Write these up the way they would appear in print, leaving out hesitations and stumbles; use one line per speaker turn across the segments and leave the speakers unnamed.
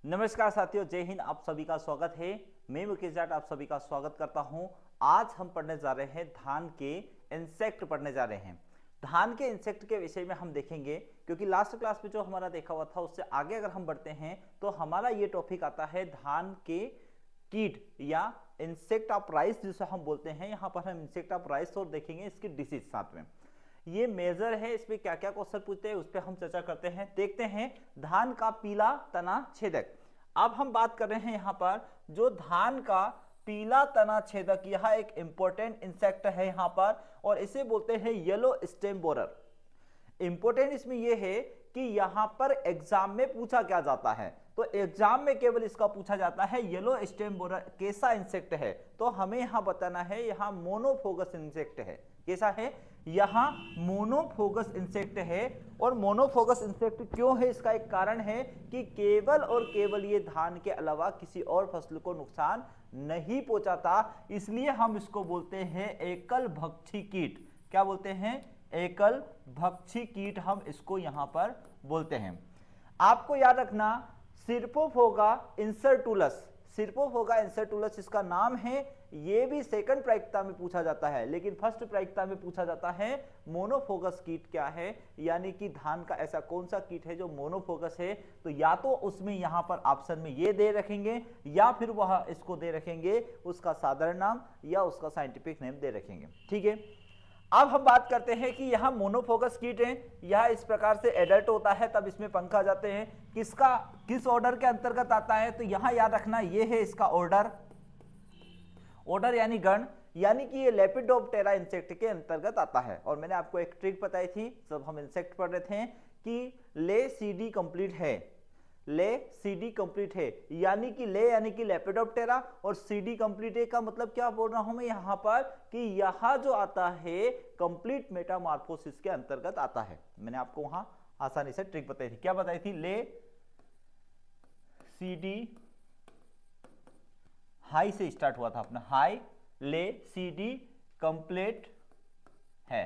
नमस्कार साथियों, जय हिंद। आप सभी का स्वागत है। मैं मुकेश जाट आप सभी का स्वागत करता हूं। आज हम पढ़ने जा रहे हैं धान के इंसेक्ट पढ़ने जा रहे हैं। धान के इंसेक्ट के विषय में हम देखेंगे, क्योंकि लास्ट क्लास में जो हमारा देखा हुआ था उससे आगे अगर हम बढ़ते हैं तो हमारा ये टॉपिक आता है धान के कीट या इंसेक्ट ऑफ राइस जिसे हम बोलते हैं। यहाँ पर हम इंसेक्ट ऑफ राइस और देखेंगे इसकी डिसीज साथ में। ये मेजर है, इस पे क्या क्या क्वेश्चन पूछते हैं उस पर हम चर्चा करते हैं। देखते हैं धान का पीला तना छेदक। अब हम बात कर रहे हैं यहाँ पर जो धान का पीला तना छेदक, यह एक इंपॉर्टेंट इंसेक्ट है यहाँ पर, और इसे बोलते हैं येलो स्टेम बोरर। इंपॉर्टेंट इसमें यह है कि यहां पर एग्जाम में पूछा क्या जाता है, तो एग्जाम में केवल इसका पूछा जाता है येलो स्टेम बोरर कैसा इंसेक्ट है। तो हमें यहां बताना है यहां मोनोफोगस इंसेक्ट है। कैसा है? यहां मोनोफोगस इंसेक्ट है। और मोनोफोगस इंसेक्ट क्यों है, इसका एक कारण है कि केवल और केवल ये धान के अलावा किसी और फसल को नुकसान नहीं पहुंचाता, इसलिए हम इसको बोलते हैं एकल भक्षी कीट। क्या बोलते हैं? एकल भक्षी कीट हम इसको यहां पर बोलते हैं। आपको याद रखना सिर्पोफोगा इंसर्टुलस, सिर्पोफोगा इंसर्टुलस इसका नाम है। ये भी सेकंड प्रायिकता में पूछा जाता है, लेकिन फर्स्ट प्रायिकता में पूछा जाता है मोनोफोगस कीट क्या है, यानी कि धान का ऐसा कौन सा कीट है जो मोनोफोगस है। तो या तो उसमें यहां पर ऑप्शन में ये दे रखेंगे या फिर वह इसको दे रखेंगे उसका साधारण नाम या उसका साइंटिफिक नेम दे रखेंगे। ठीक है, अब हम बात करते हैं कि यह मोनोफोकस कीट है। यह इस प्रकार से एडल्ट होता है तब इसमें पंख आ जाते हैं। किस ऑर्डर के अंतर्गत आता है, तो यहां याद रखना ये है इसका ऑर्डर, ऑर्डर यानी गण, यानी कि ये लेपिडोप्टेरा इंसेक्ट के अंतर्गत आता है। और मैंने आपको एक ट्रिक बताई थी जब हम इंसेक्ट पढ़ रहे थे कि ले सीडी कंप्लीट है, ले सीडी कंप्लीट है, यानी कि ले यानी कि लेपिडोप्टेरा और सीडी कंप्लीट है का मतलब क्या बोल रहा हूं मैं यहां पर कि यहां जो आता है कंप्लीट मेटामॉर्फोसिस के अंतर्गत आता है। मैंने आपको वहां आसानी से ट्रिक बताई थी। क्या बताई थी? ले सीडी हाई से स्टार्ट हुआ था अपना, हाई ले सीडी कंप्लीट है।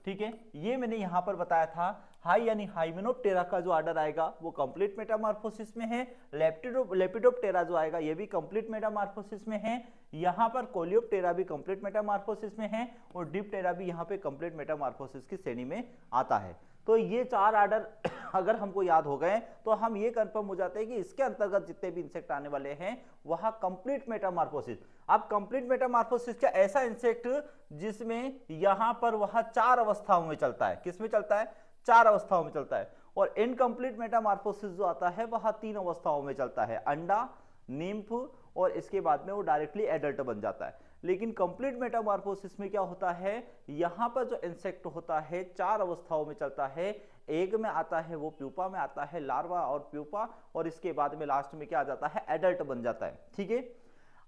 ठीक है, ये मैंने यहां पर बताया था। हाई यानी हाइमेनोप्टेरा का जो ऑर्डर आएगा वो कंप्लीट मेटामॉर्फोसिस में है। लेपिडोप्टेरा जो आएगा ये भी कंप्लीट मेटामॉर्फोसिस में है। यहां पर कोलियोप्टेरा भी कंप्लीट मेटामॉर्फोसिस में है और डिप्टेरा भी यहां पे कंप्लीट मेटामॉर्फोसिस की श्रेणी में आता है। तो ये चार ऑर्डर अगर हमको याद हो गए तो हम ये कंफर्म हो जाते हैं कि इसके अंतर्गत जितने भी इंसेक्ट आने वाले हैं वह कंप्लीट मेटामॉर्फोसिस। अब कंप्लीट मेटामॉर्फोसिस क्या ऐसा इंसेक्ट जिसमें यहां पर वह चार अवस्थाओं में चलता है। किस में चलता है? चार अवस्थाओं में चलता है। और इनकंप्लीट मेटामॉर्फोसिस जो आता है वह तीन अवस्थाओं में चलता है, अंडा, निम्फ और इसके बाद में वो डायरेक्टली एडल्ट बन जाता है। लेकिन कंप्लीट मेटामॉर्फोसिस में क्या होता है, यहां पर जो इंसेक्ट होता है चार अवस्थाओं में चलता है। एग में आता है, वो प्यूपा में आता है, लार्वा और प्यूपा, और इसके बाद में लास्ट में क्या आ जाता है? एडल्ट बन जाता है। ठीक है,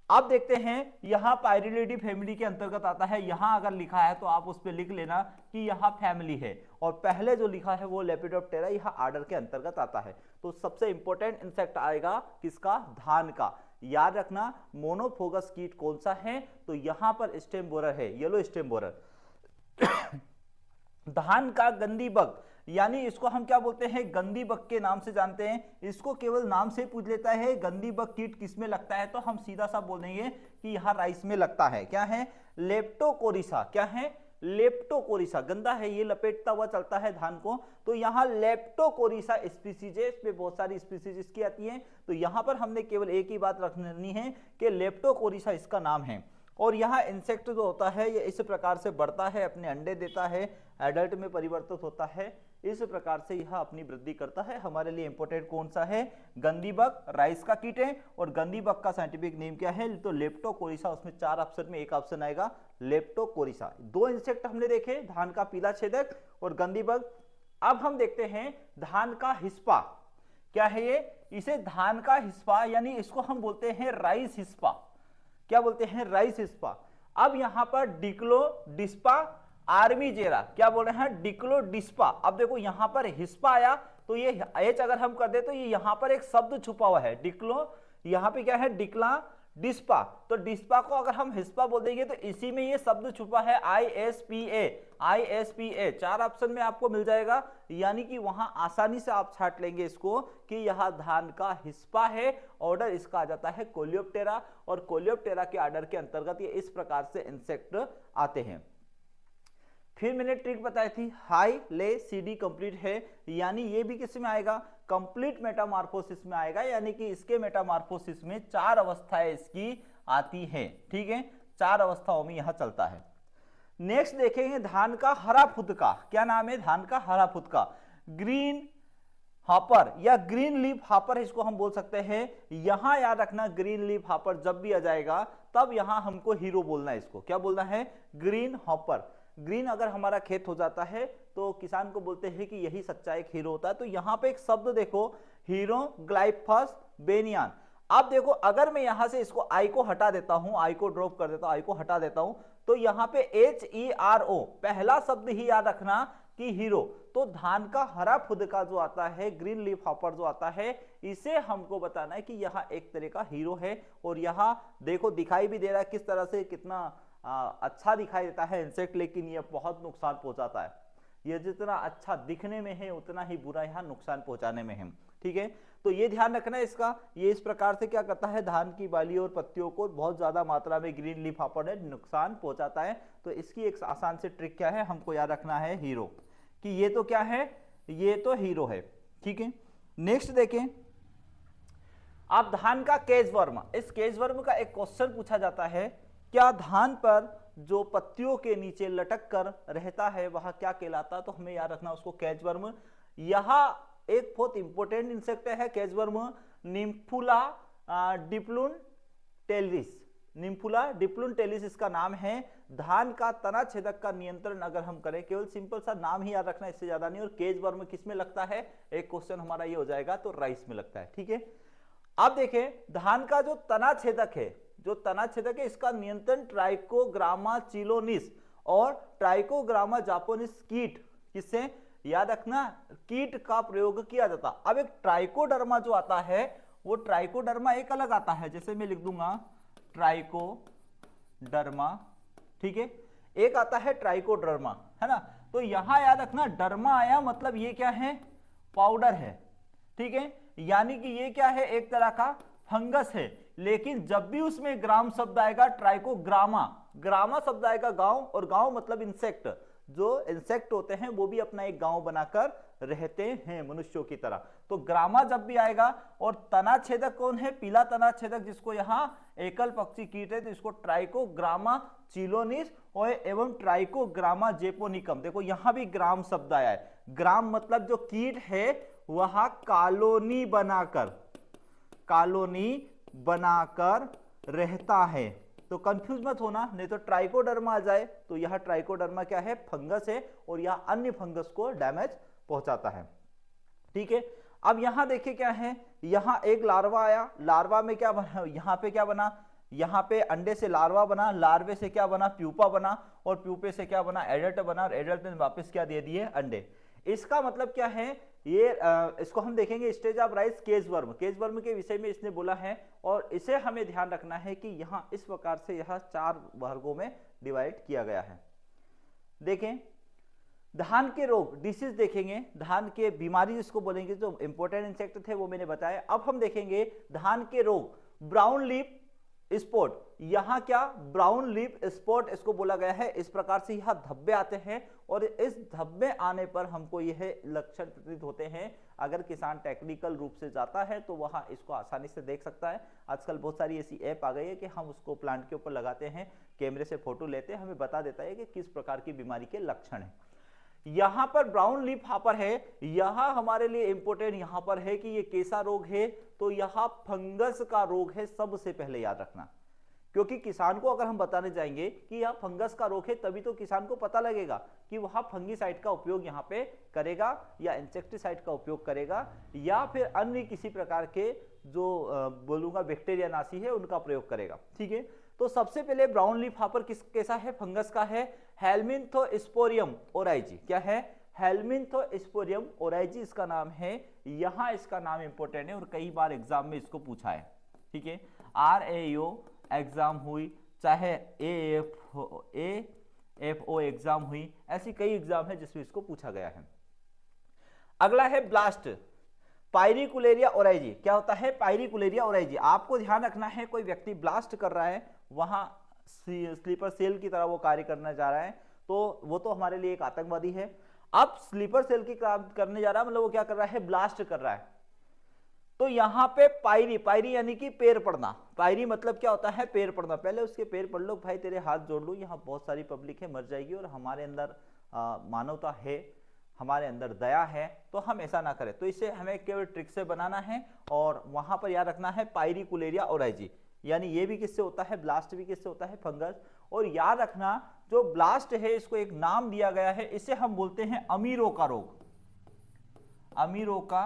अब देखते हैं यहां पायरिलिडी फैमिली के अंतर्गत आता है। यहां अगर लिखा है तो आप उस पर लिख लेना कि यहां फैमिली है, और पहले जो लिखा है वो लेपिडोप्टेरा, यह आर्डर के अंतर्गत आता है। तो सबसे इंपॉर्टेंट इंसेक्ट आएगा किसका? धान का। याद रखना मोनोफोगस कीट कौन सा है, तो यहां पर स्टेम बोरर है, येलो स्टेम बोरर। धान का गंदी बग, यानी इसको हम क्या बोलते हैं? गंदी बग के नाम से जानते हैं। इसको केवल नाम से पूछ लेता है गंदी बग कीट किस में लगता है, तो हम सीधा सा बोल देंगे कि यहां राइस में लगता है। क्या है? लेप्टोकोरिसा। क्या है? लेप्टोकोरिसा। गंदा है, ये लपेटता हुआ चलता है धान को, तो यहां लेप्टोकोरिसा स्पीसीज है। इसमें बहुत सारी स्पीसीज इसकी आती हैं, तो यहां पर हमने केवल एक ही बात रखनी है कि लेप्टोकोरिसा इसका नाम है। और यहाँ इंसेक्ट जो होता है ये इस प्रकार से बढ़ता है, अपने अंडे देता है, एडल्ट में परिवर्तित होता है, इस प्रकार से यह अपनी वृद्धि करता है। हमारे लिए इंपॉर्टेंट कौन सा है? गंदी बग, राइस का कीट है। और गंदी बग का साइंटिफिक नेम क्या है? तो लेप्टोकोरिसा। उसमें चार ऑप्शन में एक ऑप्शन आएगा लेप्टोकोरिसा। दो इंसेक्ट हमने देखे, धान का पीला छेदक और गंदी बग। अब हम देखते हैं धान का हिस्पा। क्या है ये? इसे धान का हिस्पा, यानी इसको हम बोलते हैं राइस हिस्पा। क्या बोलते हैं? Rice hispa. अब यहां पर डिक्लो डिस्पा आर्मीजेरा, क्या बोल रहे हैं? डिक्लो डिस्पा। अब देखो यहां पर हिस्पा आया तो ये एच अगर हम कर दे तो ये यहां पर एक शब्द छुपा हुआ है, डिक्लो। यहां पे क्या है? डिक्ला डिस्पा, तो डिस्पा को अगर हम हिस्पा बोल देंगे तो इसी में ये शब्द छुपा है ISPA, ISPA 4 ऑप्शन में आपको मिल जाएगा, यानी कि वहां आसानी से आप छाट लेंगे इसको कि यह धान का हिस्पा है। ऑर्डर इसका आ जाता है कोलियोप्टेरा, और कोलियोप्टेरा के ऑर्डर के अंतर्गत ये इस प्रकार से इंसेक्ट आते हैं। फिर मैंने ट्रिक बताई थी, हाई ले CD कंप्लीट है, यानी ये भी किस में आएगा, कंप्लीट मेटामॉर्फोसिस में आएगा, यानी कि इसके मेटामॉर्फोसिस में 4 अवस्थाएं इसकी आती है। ठीक है, 4 अवस्थाओं में यह चलता है। नेक्स्ट देखेंगे धान का हरा फुदका, क्या नाम है धान का हरा फुदका, ग्रीन हॉपर या ग्रीन लीफ हॉपर इसको हम बोल सकते हैं। यहां याद रखना ग्रीन लीफ हॉपर जब भी आ जाएगा तब यहां हमको हीरो बोलना है, इसको क्या बोलना है, ग्रीन हॉपर। ग्रीन अगर हमारा खेत हो जाता है तो किसान को बोलते हैं कि यही सच्चा एक हीरो होता है। तो यहाँ पे एक शब्द देखो, हीरो ग्लाइफस बेनियान। अब देखो अगर मैं यहां से इसको आई को हटा देता हूं, आई को ड्रॉप कर देता हूं, आई को हटा देता हूं, तो यहाँ पे HERO पहला शब्द ही याद रखना कि हीरो। तो धान का हरा फुदका जो आता है, ग्रीन लीफ हॉपर जो आता है, इसे हमको बताना है कि यह एक तरह का हीरो है। और यहाँ देखो दिखाई भी दे रहा है किस तरह से, कितना अच्छा दिखाई देता है इंसेक्ट, लेकिन यह बहुत नुकसान पहुंचाता है। यह जितना अच्छा दिखने में है उतना ही बुरा यहाँ नुकसान पहुंचाने में है। ठीक है, तो ये ध्यान रखना है इसका। ये इस प्रकार से क्या करता है, धान की बाली और पत्तियों को बहुत ज्यादा मात्रा में ग्रीन लीफ हॉपर ने नुकसान पहुंचाता है। तो इसकी एक आसान से ट्रिक क्या है, हमको याद रखना है हीरो, कि ये तो क्या है, ये तो हीरो है। ठीक है, नेक्स्ट देखें आप धान का केजवर्म। इस केजवर्म का एक क्वेश्चन पूछा जाता है, क्या धान पर जो पत्तियों के नीचे लटक कर रहता है वह क्या कहलाता है, तो हमें याद रखना उसको केजवर्म। यह एक बहुत इंपॉर्टेंट इंसेक्ट है केजवर्म, निम्फुला डिप्लून टेलिस, निम्फुला डिप्लून टेलिस इसका नाम है। धान का तना छेदक का नियंत्रण अगर हम करें, केवल सिंपल सा नाम ही याद रखना, इससे ज्यादा नहीं। और केजवर्म किस में लगता है, एक क्वेश्चन हमारा ये हो जाएगा, तो राइस में लगता है। ठीक है, अब देखें धान का जो तना छेदक है, जो तना छेदक है, इसका नियंत्रण ट्राइकोग्रामा चिलोनिस और ट्राइकोग्रामा जापोनिस कीट, किससे याद रखना, कीट का प्रयोग किया जाता। अब एक ट्राइकोडर्मा जो आता है, वो ट्राइकोडर्मा एक अलग आता है, जैसे मैं लिख दूंगा ट्राइकोडर्मा। ठीक है, एक आता है ट्राइकोडर्मा, है ना। तो यहां याद रखना डर्मा आया मतलब ये क्या है, पाउडर है। ठीक है, यानी कि ये क्या है, एक तरह का फंगस है। लेकिन जब भी उसमें ग्राम शब्द आएगा, ट्राइकोग्रामा, ग्रामा शब्द आएगा गांव, और गांव मतलब इंसेक्ट। जो इंसेक्ट होते हैं वो भी अपना एक गांव बनाकर रहते हैं मनुष्यों की तरह। तो ग्रामा जब भी आएगा, और तना छेदक कौन है, पीला तना छेदक, जिसको यहाँ एकल पक्षी कीट है, तो इसको ट्राइकोग्रामा चिलोनिस और एवं ट्राइकोग्रामा जेपोनिकम। देखो यहां भी ग्राम शब्द आया है। ग्राम मतलब जो कीट है वह कॉलोनी बनाकर रहता है। तो कंफ्यूज मत होना, नहीं तो ट्राइकोडर्मा आ जाए तो यह ट्राइकोडर्मा क्या है, फंगस है, और यह अन्य फंगस को डैमेज पहुंचाता है। ठीक है, अब यहां देखिए क्या है, यहां एक लार्वा आया, लार्वा में क्या बना, यहां पे क्या बना, यहां पे अंडे से लार्वा बना, लार्वे से क्या बना, प्यूपा बना, और प्यूपे से क्या बना, एडल्ट बना, और एडल्ट ने वापस क्या दे दिए, अंडे। इसका मतलब क्या है, ये इसको हम देखेंगे स्टेज ऑफ राइस केजवर्म, केजवर्म के विषय में इसने बोला है। और इसे हमें ध्यान रखना है कि यहां इस प्रकार से यह 4 वर्गों में डिवाइड किया गया है। देखें धान के रोग, डिसीज देखेंगे, धान के बीमारी जिसको बोलेंगे, जो इंपॉर्टेंट इंसेक्ट थे वो मैंने बताया। अब हम देखेंगे धान के रोग, ब्राउन लीफ स्पॉट, यहां क्या, ब्राउन लीफ स्पॉट इसको बोला गया है। इस प्रकार से यह धब्बे आते हैं, और इस धब्बे आने पर हमको यह लक्षण प्रतीत होते हैं। अगर किसान टेक्निकल रूप से जाता है तो वह इसको आसानी से देख सकता है। आजकल बहुत सारी ऐसी ऐप आ गई है कि हम उसको प्लांट के ऊपर लगाते हैं, कैमरे से फोटो लेते हैं, हमें बता देता है कि किस प्रकार की बीमारी के लक्षण है। यहां पर ब्राउन लीफ हॉपर है, यहां हमारे लिए इंपोर्टेंट यहां पर है कि ये कैसा रोग है, तो यहां फंगस का रोग है, सबसे पहले याद रखना। क्योंकि किसान को अगर हम बताने जाएंगे कि यह फंगस का रोग है, तभी तो किसान को पता लगेगा कि वह फंगीसाइड का उपयोग यहाँ पे करेगा, या इंसेक्टिसाइड का उपयोग करेगा, या फिर अन्य किसी प्रकार के जो बोलूंगा बैक्टीरिया नाशी है उनका प्रयोग करेगा। ठीक है, तो सबसे पहले ब्राउन लीफ हॉपर कैसा है, फंगस का है, हेलमिंथोस्पोरियम ओराइजी। क्या है, हेलमिंथोस्पोरियम ओराइजी इसका नाम है। यहां इसका नाम इंपॉर्टेंट है और कई बार एग्जाम में इसको पूछा है। ठीक है, RAO एग्जाम हुई, चाहे AFO एग्जाम हुई, ऐसी कई एग्जाम है जिसमें इसको पूछा गया है। अगला है ब्लास्ट, पायरिकुलेरिया ओराइजी। क्या होता है पायरिकुलेरिया ओराइजी? आपको ध्यान रखना है कोई व्यक्ति ब्लास्ट कर रहा है, वहां स्लीपर सेल की तरह वो कार्य करने जा रहा है, तो वो तो हमारे लिए एक आतंकवादी है। अब स्लीपर सेल की काम करने जा रहा है, मतलब वो क्या कर रहा है, ब्लास्ट कर रहा है। तो यहाँ पे पायरी, पायरी यानी कि पैर पड़ना, पायरी मतलब क्या होता है, पैर पड़ना। पहले उसके पैर पड़ लो, भाई तेरे हाथ जोड़ लो, यहाँ बहुत सारी पब्लिक है, मर जाएगी, और हमारे अंदर मानवता है, हमारे अंदर दया है, तो हम ऐसा ना करें। तो इसे हमें केवल ट्रिक से बनाना है, और वहां पर याद रखना है पायरिकुलेरिया ओराइजी, यानी ये भी किससे होता है, ब्लास्ट भी किससे होता है, फंगस। और याद रखना जो ब्लास्ट है इसको एक नाम दिया गया है, इसे हम बोलते हैं अमीरों का रोग, अमीरों का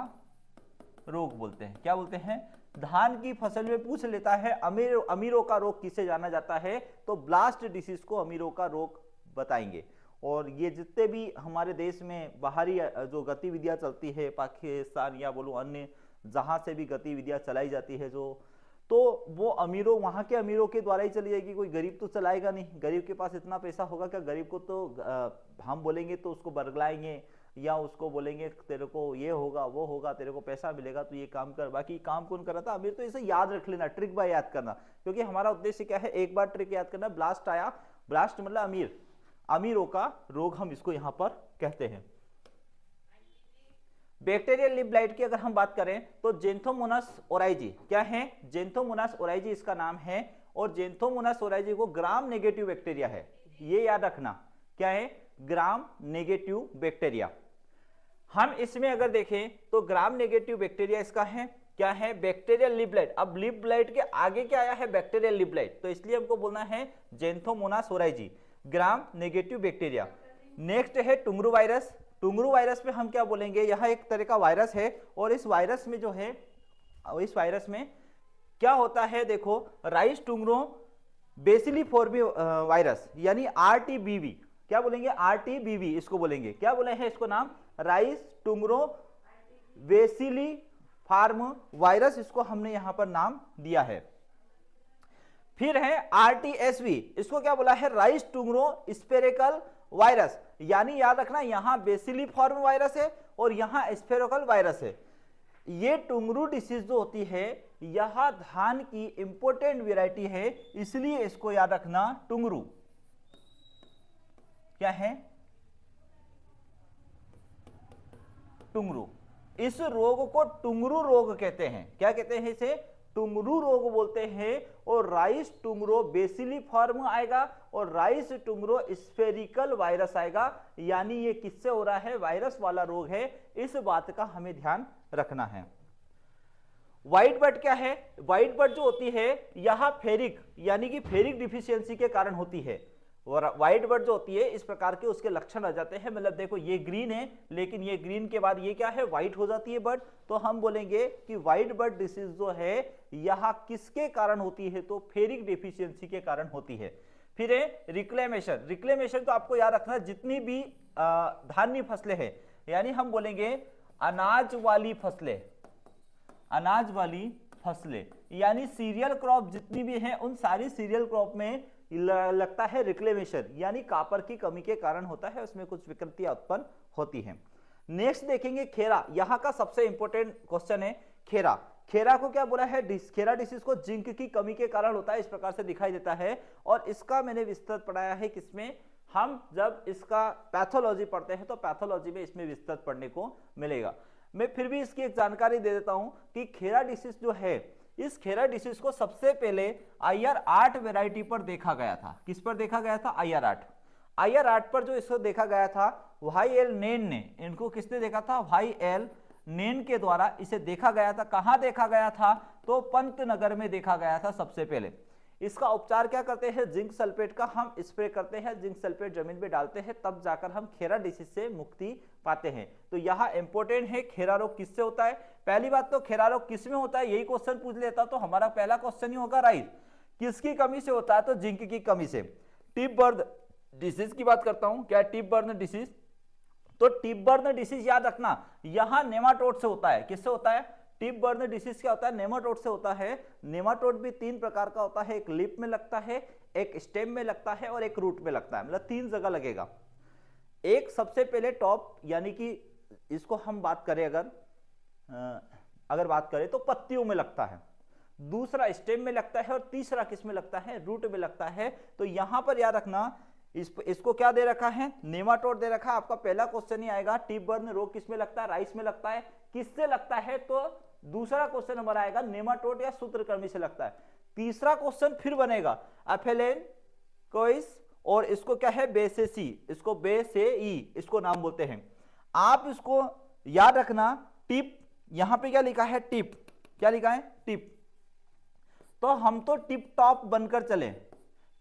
रोग बोलते हैं। क्या बोलते हैं? धान की फसल में पूछ लेता है अमीरों का रोग किसे जाना जाता है, तो ब्लास्ट डिसीज को अमीरों का रोग बताएंगे। और ये जितने भी हमारे देश में बाहरी जो गतिविधियां चलती है, पाकिस्तान या बोलो अन्य जहां से भी गतिविधियां चलाई जाती है जो, तो वो अमीरों, वहां के अमीरों के द्वारा ही चली जाएगी, कोई गरीब तो चलाएगा नहीं। गरीब के पास इतना पैसा होगा क्या? गरीब को तो हम बोलेंगे तो उसको बरगलाएंगे, या उसको बोलेंगे तेरे को ये होगा वो होगा, तेरे को पैसा मिलेगा तो ये काम कर। बाकी काम कौन कर रहा था? अमीर। तो इसे याद रख लेना, ट्रिक बाय याद करना, क्योंकि हमारा उद्देश्य क्या है, एक बार ट्रिक याद करना। ब्लास्ट आया, ब्लास्ट मतलब अमीर, अमीरों का रोग हम इसको यहां पर कहते हैं। बैक्टीरियल लीफ ब्लाइट की अगर हम बात करें तो जेंथोमोनास ओराइजी, क्या है? जेंथोमोनास ओराइजी इसका नाम है, और जेंथोमोनास ओराइजी को ग्राम नेगेटिव बैक्टीरिया है, ये याद रखना। क्या है? Gram negative bacteria. हम इसमें अगर देखें तो ग्राम नेगेटिव बैक्टीरिया इसका है, क्या है? Bacterial leaf blight. अब लीफ ब्लाइट के आगे क्या आया है? बैक्टीरियल लीफ ब्लाइट, तो इसलिए हमको बोलना है Xanthomonas oryzae, gram negative bacteria. Next है टुंगरू वायरस। टुंगरू वायरस में हम क्या बोलेंगे? यह एक तरह का वायरस है, और इस वायरस में जो है, इस वायरस में क्या होता है, देखो, राइस टुंगरो बेसिलिफोर्मी वायरस, यानी RTBV। क्या बोलेंगे? RTBV इसको बोलेंगे। क्या बोले हैं इसको नाम? राइस टुंगरो बेसिलिफार्म वायरस, इसको हमने यहां पर नाम दिया है। फिर है RTSV, इसको क्या बोला है? राइस टुंगरो स्पेरिकल वायरस, यानी याद रखना यहां बेसिलिफॉर्म वायरस है और यहां स्पेरिकल वायरस है। ये टुंगरू डिसीज जो होती है, यह धान की इंपोर्टेंट वेराइटी है, इसलिए इसको याद रखना टुंगरू। क्या है? टुंगरू। इस रोग को टुंगरू रोग कहते हैं। क्या कहते हैं इसे? टुंगरू रोग बोलते हैं। और राइस टुंगरो बेसिलिफॉर्म आएगा और राइस टुंगरो स्फेरिकल वायरस आएगा, यानी ये किससे हो रहा है? वायरस वाला रोग है, इस बात का हमें ध्यान रखना है। व्हाइट बर्ड क्या है? व्हाइट बर्ड जो होती है यह फेरिक, यानी कि फेरिक डिफिशियंसी के कारण होती है। और व्हाइट बर्ड जो होती है इस प्रकार के उसके लक्षण आ जाते हैं, मतलब देखो ये ग्रीन है, लेकिन ये ग्रीन के बाद ये क्या है? व्हाइट हो जाती है बर्ड। तो हम बोलेंगे कि व्हाइट बर्ड डिसीज जो है यह किसके कारण होती है? तो फेरिक डिफिशियंसी के कारण होती है। फिर है रिक्लेमेशन। रिक्लेमेशन तो आपको याद रखना, जितनी भी धान्य फसलें हैं, यानी हम बोलेंगे अनाज वाली फसलें, अनाज वाली फसलें, यानी सीरियल क्रॉप जितनी भी हैं, उन सारी सीरियल क्रॉप में लगता है रिक्लेमेशन, यानी कॉपर की कमी के कारण होता है, उसमें कुछ विकृतियां उत्पन्न होती हैं। नेक्स्ट देखेंगे खेरा। यहाँ का सबसे इंपॉर्टेंट क्वेश्चन है खेरा। खेरा को क्या बोला है? खेरा डिसीज को जिंक की कमी के कारण होता है, इस प्रकार से दिखाई देता है। और इसका मैंने विस्तृत पढ़ाया है किसमें? हम जब इसका पैथोलॉजी पढ़ते हैं तो पैथोलॉजी में इसमें विस्तृत पढ़ने को मिलेगा। मैं फिर भी इसकी एक जानकारी दे देता हूं कि खेरा डिसीज जो है, इस खेरा डिसीज को सबसे पहले IR8 वैरायटी पर देखा गया था। किस पर देखा गया था? IR8। IR8 पर जो इसको देखा गया था, YL नेन ने, इनको किसने देखा था? YL नेन के द्वारा इसे देखा गया था। कहां देखा गया था? तो पंतनगर में देखा गया था सबसे पहले। इसका उपचार क्या करते हैं? जिंक सल्फेट का हम स्प्रे करते हैं, जिंक सल्फेट जमीन पे डालते हैं, तब जाकर हम खेरा डिसीज से मुक्ति पाते हैं। तो यह इंपॉर्टेंट है, खेरा रोग किससे होता है? पहली बात तो खेरा रोग किस में होता है, यही क्वेश्चन पूछ लेता तो हमारा पहला क्वेश्चन ही होगा राइट। किसकी कमी से होता है? तो जिंक की कमी से। टिप बर्न डिसीज की बात करता हूं, क्या टिप बर्न डिसीज? तो टिप बर्न डिसीज याद रखना, यहां नेमाटोड से होता है। किससे होता है? टिप बर्न डिसीज क्या होता है, नेमाटोड से होता है। नेमाटोड भी 3 प्रकार का होता है, एक लीफ में लगता है, एक स्टेम में लगता है और एक रूट में लगता है, मतलब 3 जगह लगेगा। एक सबसे पहले टॉप, यानी कि इसको हम बात करें अगर बात करें तो पत्तियों में लगता है, दूसरा स्टेम में लगता है और तीसरा किस में लगता है, रूट में लगता है। तो यहां पर याद रखना, इसको क्या दे रखा है, नेमाटोड दे रखा है। आपका पहला क्वेश्चन ही आएगा, टिप बर्न रोग किस में लगता है, राइस में लगता है, किससे लगता है, तो दूसरा क्वेश्चन नंबर आएगा नेमाटोड या सूत्रकृमि से लगता है। तीसरा क्वेश्चन फिर बनेगा एफेलेन कोइस, और इसको क्या है, बेसेसी, इसको बेसेई इसको नाम बोलते हैं। आप इसको याद रखना, टिप यहां पे क्या लिखा है, टिप, क्या लिखा है, टिप। तो हम तो टिप टॉप बनकर चले,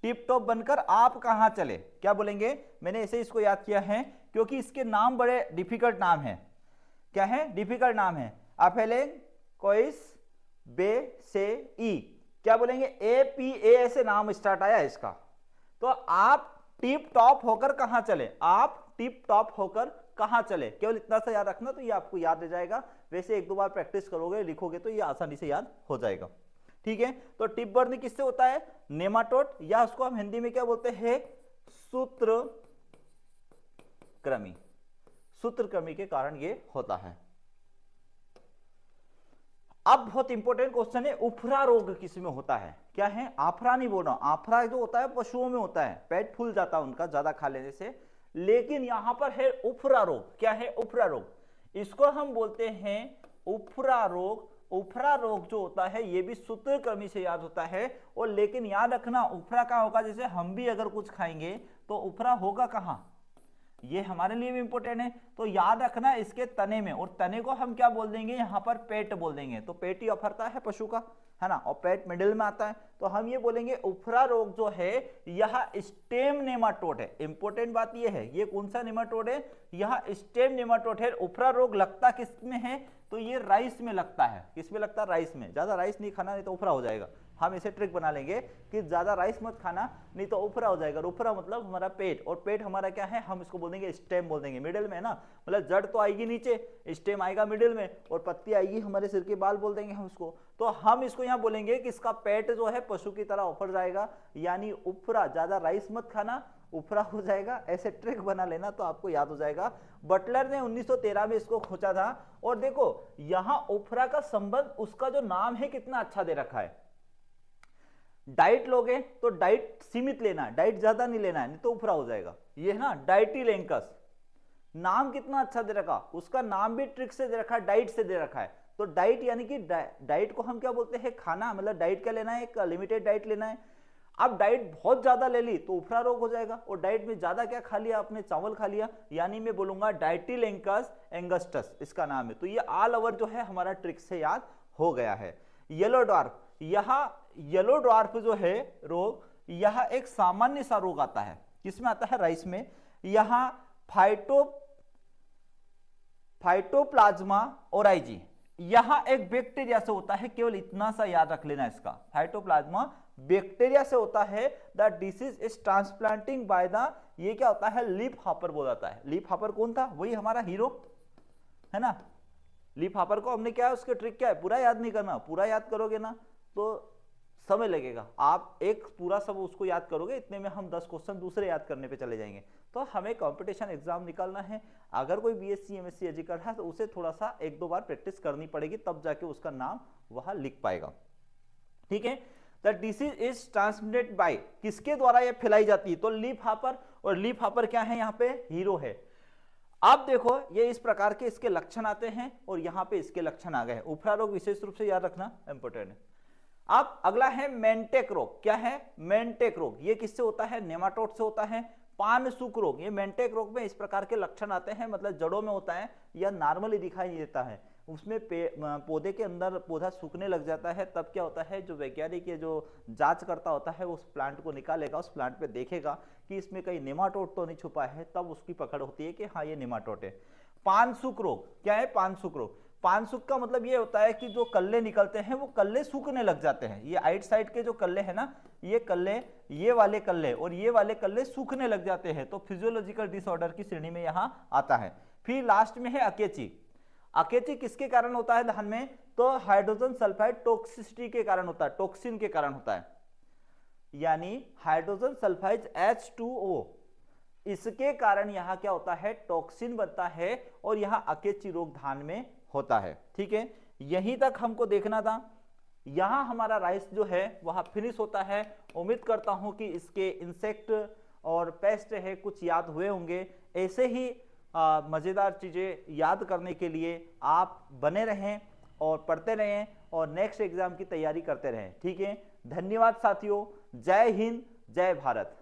टिप टॉप बनकर आप कहां चले, क्या बोलेंगे, मैंने ऐसे इसको याद किया है क्योंकि इसके नाम बड़े डिफिकल्ट नाम है। क्या है, डिफिकल्ट नाम है, एफेलेन कोइस बेसेई, क्या बोलेंगे, APA ऐसे नाम स्टार्ट आया इसका। तो आप टिप टॉप होकर कहां चले, आप टिप टॉप होकर कहां चले, केवल इतना सा याद रखना, तो ये आपको याद रह जाएगा। वैसे 1-2 बार प्रैक्टिस करोगे, लिखोगे तो ये आसानी से याद हो जाएगा। ठीक है, तो टिप बर्न किससे होता है, नेमाटोड, या उसको हम हिंदी में क्या बोलते हैं, सूत्रकृमि, सूत्रकृमि के कारण ये होता है। अब बहुत इंपॉर्टेंट क्वेश्चन है, उफरा रोग किस में होता है, क्या है, आफरा नहीं बोल रहा हूं, आफरा जो होता है पशुओं में होता है, पेट फूल जाता है उनका ज्यादा खा लेने से, लेकिन यहां पर है उफरा रोग। क्या है, उफरा रोग, इसको हम बोलते हैं उफरा रोग। उफरा रोग जो होता है ये भी सूत्रकृमि से याद होता है, और लेकिन याद रखना उफरा कहां होगा, जैसे हम भी अगर कुछ खाएंगे तो उफरा होगा कहां, ये हमारे लिए भी इंपॉर्टेंट है। तो याद रखना इसके तने में, और तने को हम क्या बोल देंगे, यहां पर पेट बोल देंगे। तो पेट ही अफरता है पशु का, है ना, और पेट मिडिल में आता है, तो हम ये बोलेंगे उफरा रोग जो है यह स्टेम नेमाटोड है। इंपॉर्टेंट बात ये है, ये कौन सा नेमाटोड है, यह स्टेम नेमाटोड है। उफरा रोग लगता किस में है, तो ये राइस में लगता है। किस में लगता है, राइस में। ज्यादा राइस नहीं खाना, नहीं तो उफरा हो जाएगा। हम इसे ट्रिक बना लेंगे कि ज्यादा राइस मत खाना, नहीं तो उफरा हो जाएगा। उफरा मतलब हमारा पेट, और पेट हमारा क्या है, हम इसको बोल देंगे स्टेम बोल देंगे, मिडिल में है ना, मतलब जड़ तो आएगी नीचे, स्टेम आएगा मिडिल में, और पत्ती आएगी हमारे सिर के बाल बोल देंगे हम इसको। तो हम इसको यहाँ बोलेंगे कि इसका पेट जो है पशु की तरह उफर जाएगा, यानी उफरा, ज्यादा राइस मत खाना, उफरा हो जाएगा। ऐसे ट्रिक बना लेना तो आपको याद हो जाएगा। बटलर ने 1913 में इसको खोजा था, और देखो यहां उफरा का संबंध, उसका जो नाम है कितना अच्छा दे रखा है। डाइट लोगे तो डाइट सीमित लेना है, डाइट ज्यादा नहीं लेना है, नहीं तो उफरा हो जाएगा। ये है ना डाइटिलेंकस, नाम कितना अच्छा दे रखा, उसका नाम भी ट्रिक से दे रखा है, डाइट से दे रखा है। तो डाइट यानी कि डाइट को हम क्या बोलते हैं, खाना, मतलब डाइट क्या लेना है, एक लिमिटेड डाइट लेना है। अब डाइट बहुत ज्यादा ले ली तो उफरा रोग हो जाएगा, और डाइट में ज्यादा क्या खा लिया आपने, चावल खा लिया, यानी मैं बोलूंगा डाइटिलेंकस एंगस्टस इसका नाम है। तो ये ऑल ओवर जो है हमारा ट्रिक से याद हो गया है। येलो ड्वार्फ, यह येलो ड्वार्फ जो है रोग, यह एक सामान्य सा रोग आता है, किसमें आता है, राइस में। यहां फाइटोप्लाज्मा ओराइजी, यहां एक बैक्टीरिया से होता है, केवल इतना सा याद रख लेना इसका, फाइटोप्लाज्मा बैक्टीरिया से होता है। The disease is transplanting by the, ये क्या होता है, लीफ हॉपर बोला जाता है। लीफ हॉपर कौन था, वही हमारा हीरो है ना। लीफ हॉपर को हमने क्या है, उसके ट्रिक क्या है, पूरा याद नहीं करना, पूरा याद करोगे ना तो समय लगेगा। आप एक पूरा सब उसको याद करोगे, इतने में हम 10 क्वेश्चन दूसरे याद करने पे चले जाएंगे। तो हमें कंपटीशन एग्जाम निकालना है, अगर कोई BSc MSc एजी कर रहा है तो उसे थोड़ा सा 1-2 बार प्रैक्टिस करनी पड़ेगी, तब जाके उसका नाम वहां लिख पाएगा। ठीक है, the disease is transmitted by, किसके द्वारा ये फैलाई जाती है, तो लीफ हॉपर, और लीफ हॉपर क्या है, यहाँ पे हीरो है। अब देखो ये इस प्रकार के इसके लक्षण आते हैं, और यहाँ पे इसके लक्षण आ गए हैं। उफरा रोग विशेष रूप से याद रखना इंपॉर्टेंट है। अब अगला है मेंटेक रोग, क्या है, मेंटेक रोग, ये किससे होता है, नेमाटोड से होता है। पानसुक रोग, ये मेंटेक रोग में इस प्रकार के लक्षण आते हैं, मतलब जड़ों में होता है, या नॉर्मली दिखाई नहीं देता है, उसमें पौधे के अंदर पौधा सूखने लग जाता है। तब क्या होता है, जो वैज्ञानिक ये जो जांच करता होता है उस प्लांट को निकालेगा, उस प्लांट पे देखेगा कि इसमें कहीं नेमाटोड तो नहीं छुपा है, तब उसकी पकड़ होती है कि हाँ ये नेमाटोड है। पानसुक रोग, क्या है, पानसुक रोग, पानसुक का मतलब ये होता है कि जो कल्ले निकलते हैं वो कल्ले सूखने लग जाते हैं। ये आइट साइड के जो कल्ले हैं ना, ये कल्ले, ये वाले कल्ले और ये वाले कल्ले सूखने लग जाते हैं, तो फिजियोलॉजिकल डिसऑर्डर की श्रेणी में यहाँ आता है। फिर लास्ट में है अकेची। अकेची किसके कारण होता है धान में, तो हाइड्रोजन सल्फाइड टॉक्सिसिटी के कारण होता है, टॉक्सिन के कारण होता है, यानी हाइड्रोजन सल्फाइड H2O, इसके कारण यहां क्या होता है, टॉक्सिन बनता है और यहां अकेची रोग धान में होता है। ठीक है, यहीं तक हमको देखना था। यहां हमारा राइस जो है वह फिनिश होता है। उम्मीद करता हूं कि इसके इंसेक्ट और पेस्ट है कुछ याद हुए होंगे। ऐसे ही मजेदार चीजें याद करने के लिए आप बने रहें और पढ़ते रहें और नेक्स्ट एग्जाम की तैयारी करते रहें। ठीक है, धन्यवाद साथियों, जय हिंद, जय भारत।